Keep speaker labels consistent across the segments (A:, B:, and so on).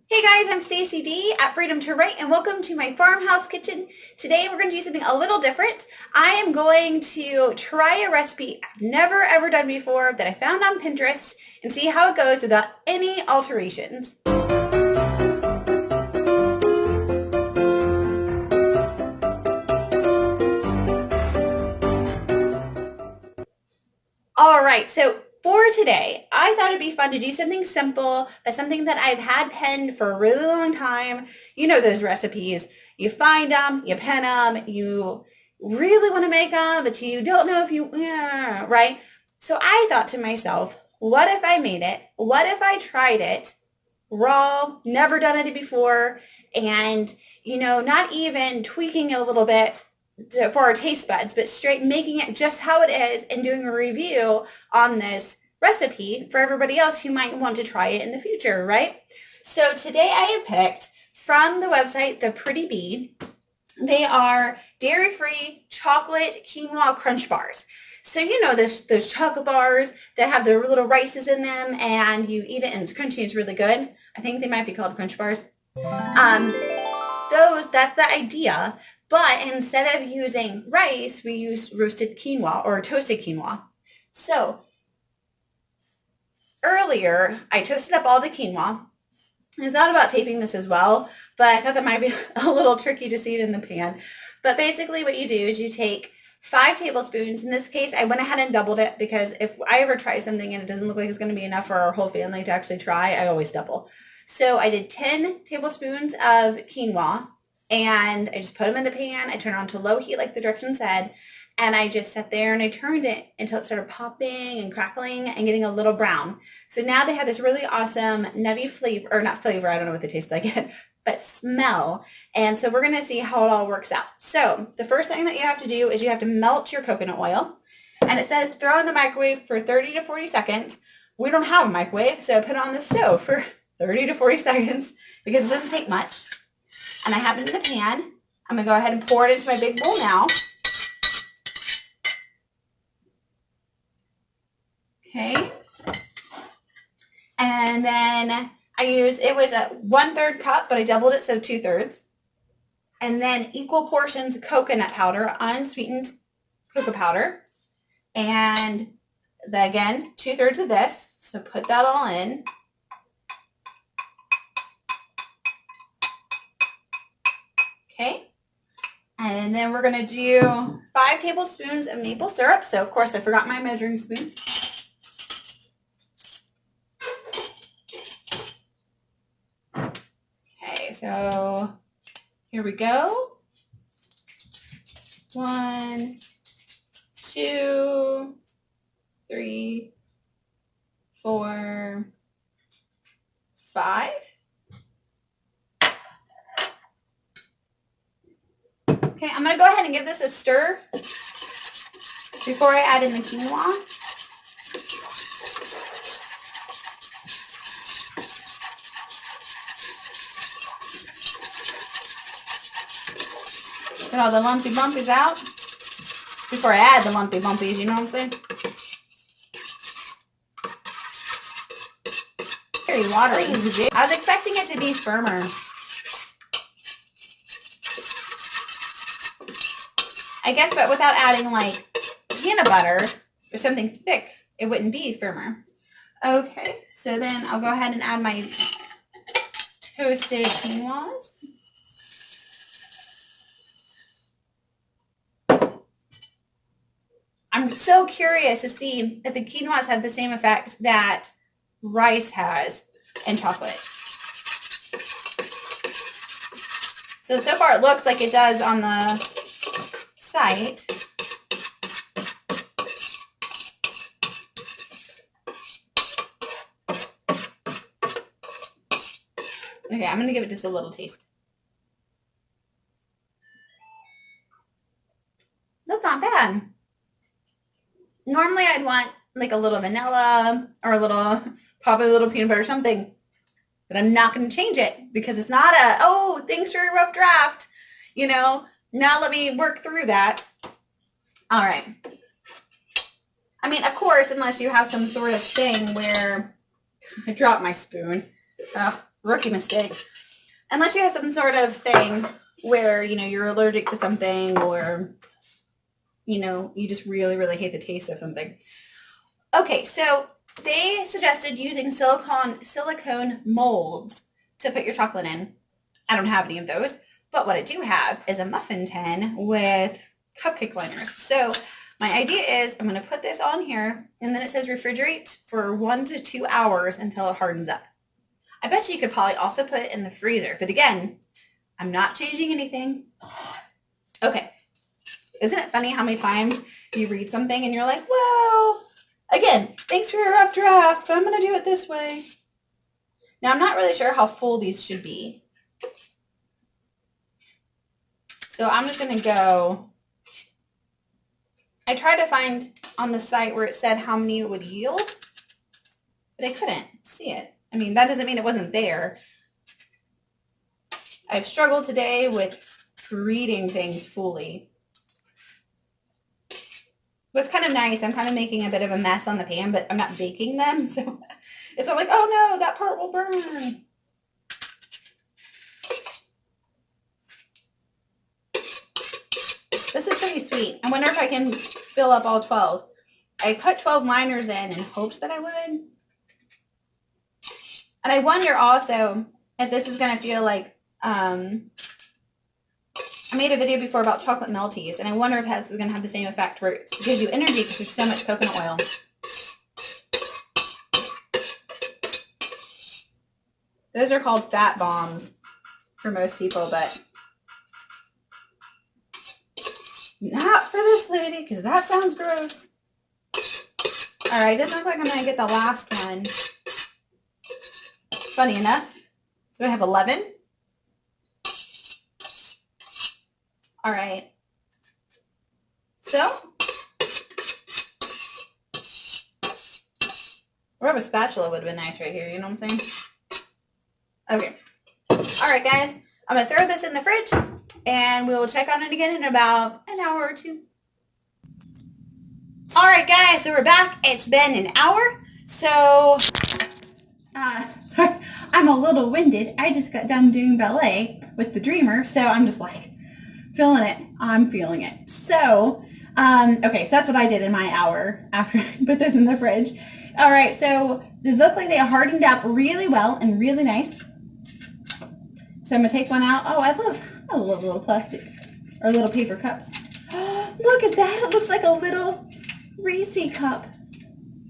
A: Hey guys, I'm Stacy D at Freedom to Write and welcome to my farmhouse kitchen. Today we're going to do something a little different. I am going to try a recipe I've never ever done before that I found on Pinterest and see how it goes without any alterations. All right, so for today, I thought it'd be fun to do something simple, but something that I've had penned for a really long time. You know those recipes. You find them, you pen them, you really want to make them, but you don't know if you, yeah, right? So I thought to myself, what if I made it? What if I tried it raw, never done it before, and, not even tweaking it a little bit for our taste buds, but straight making it just how it is and doing a review on this recipe for everybody else who might want to try it in the future, right? So today I have picked from the website, The Pretty Bee. They are dairy-free chocolate quinoa crunch bars. So you know those chocolate bars that have the little rices in them and you eat it and it's crunchy and it's really good. I think they might be called crunch bars. That's the idea. But instead of using rice, we use roasted quinoa or toasted quinoa. So earlier, I toasted up all the quinoa. I thought about taping this as well, but I thought that might be a little tricky to see it in the pan. But basically what you do is you take 5 tablespoons. In this case, I went ahead and doubled it because if I ever try something and it doesn't look like it's going to be enough for our whole family to actually try, I always double. So I did 10 tablespoons of quinoa and I just put them in the pan. I turned it on to low heat like the directions said. And I just sat there and I turned it until it started popping and crackling and getting a little brown. So now they have this really awesome nutty flavor, or not flavor, I don't know what they taste like yet, but smell. And so we're going to see how it all works out. So the first thing that you have to do is you have to melt your coconut oil. And it says throw in the microwave for 30 to 40 seconds. We don't have a microwave, so I put it on the stove for 30 to 40 seconds because it doesn't take much. And I have it in the pan. I'm going to go ahead and pour it into my big bowl now. Okay. And then it was a 1/3 cup, but I doubled it, so 2/3. And then equal portions coconut powder, unsweetened cocoa powder. And again, 2/3 of this. So put that all in. Okay. And then we're going to do 5 tablespoons of maple syrup. So of course I forgot my measuring spoon. So here we go. 1, 2, 3, 4, 5. Okay, I'm going to go ahead and give this a stir before I add in the quinoa. Get all the lumpy bumpies out before I add the lumpy bumpies, you know what I'm saying? Very watery. I was expecting it to be firmer. I guess, but without adding like peanut butter or something thick, it wouldn't be firmer. Okay, so then I'll go ahead and add my toasted quinoas. I'm so curious to see if the quinoas have the same effect that rice has in chocolate. So far it looks like it does on the site. Okay, I'm going to give it just a little taste. That's not bad. Normally I'd want like a little vanilla or probably a little peanut butter or something. But I'm not going to change it because it's not thanks for a rough draft. Now let me work through that. All right. I mean, of course, unless you have some sort of thing where I dropped my spoon. Rookie mistake. Unless you have some sort of thing where, you know, you're allergic to something or, you know, you just really, really hate the taste of something. Okay, so they suggested using silicone molds to put your chocolate in. I don't have any of those, but what I do have is a muffin tin with cupcake liners. So my idea is I'm going to put this on here, and then it says refrigerate for 1 to 2 hours until it hardens up. I bet you could probably also put it in the freezer, but again, I'm not changing anything. Okay. Isn't it funny how many times you read something and you're like, well, again, thanks for your rough draft, but I'm going to do it this way. Now, I'm not really sure how full these should be. So I'm just going to go. I tried to find on the site where it said how many it would yield, but I couldn't see it. I mean, that doesn't mean it wasn't there. I've struggled today with reading things fully. What's kind of nice, I'm kind of making a bit of a mess on the pan, but I'm not baking them, so it's not like, oh no, that part will burn. This is pretty sweet. I wonder if I can fill up all 12. I put 12 liners in hopes that I would. And I wonder also if this is going to feel like, I made a video before about chocolate melties, and I wonder if that's going to have the same effect where it gives you energy because there's so much coconut oil. Those are called fat bombs for most people, but not for this lady because that sounds gross. All right, doesn't look like I'm going to get the last one. Funny enough. So I have 11. All right. So, or a spatula would have been nice right here. You know what I'm saying? Okay. All right, guys. I'm going to throw this in the fridge, and we will check on it again in about an hour or two. All right, guys. So we're back. It's been an hour. So, sorry, I'm a little winded. I just got done doing ballet with the Dreamer, so I'm just like feeling it. I'm feeling it. So, okay, so that's what I did in my hour after I put this in the fridge. All right, so they look like they hardened up really well and really nice. So I'm gonna take one out. Oh, I love little plastic or little paper cups. Look at that! It looks like a little Reese cup.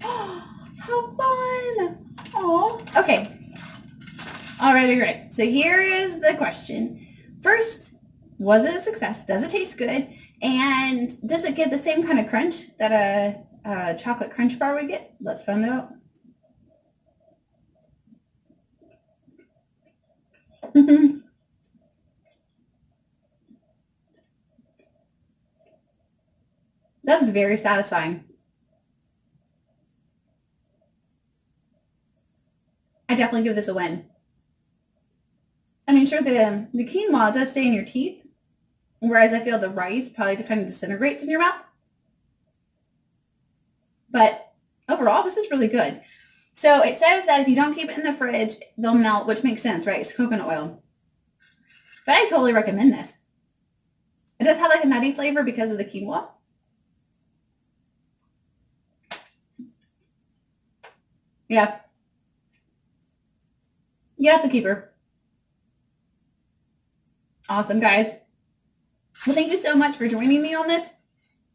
A: How fun! Oh, okay. All right, great. So here is the question. First, was it a success? Does it taste good? And does it give the same kind of crunch that a chocolate crunch bar would get? Let's find out. That's very satisfying. I definitely give this a win. I mean, sure, the quinoa does stay in your teeth, whereas I feel the rice probably kind of disintegrates in your mouth. But overall, this is really good. So it says that if you don't keep it in the fridge, they'll melt, which makes sense, right? It's coconut oil. But I totally recommend this. It does have like a nutty flavor because of the quinoa. Yeah. Yeah, it's a keeper. Awesome, guys. Well, thank you so much for joining me on this.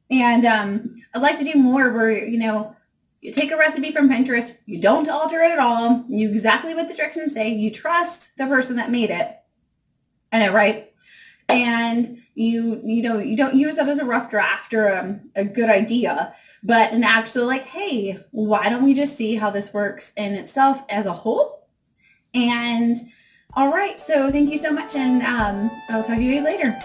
A: And I'd like to do more where, you know, you take a recipe from Pinterest, you don't alter it at all, you do exactly what the directions say, you trust the person that made it. I know, right? And you don't use it as a rough draft or a good idea, but an actual like, hey, why don't we just see how this works in itself as a whole? And all right, so thank you so much, and I'll talk to you guys later.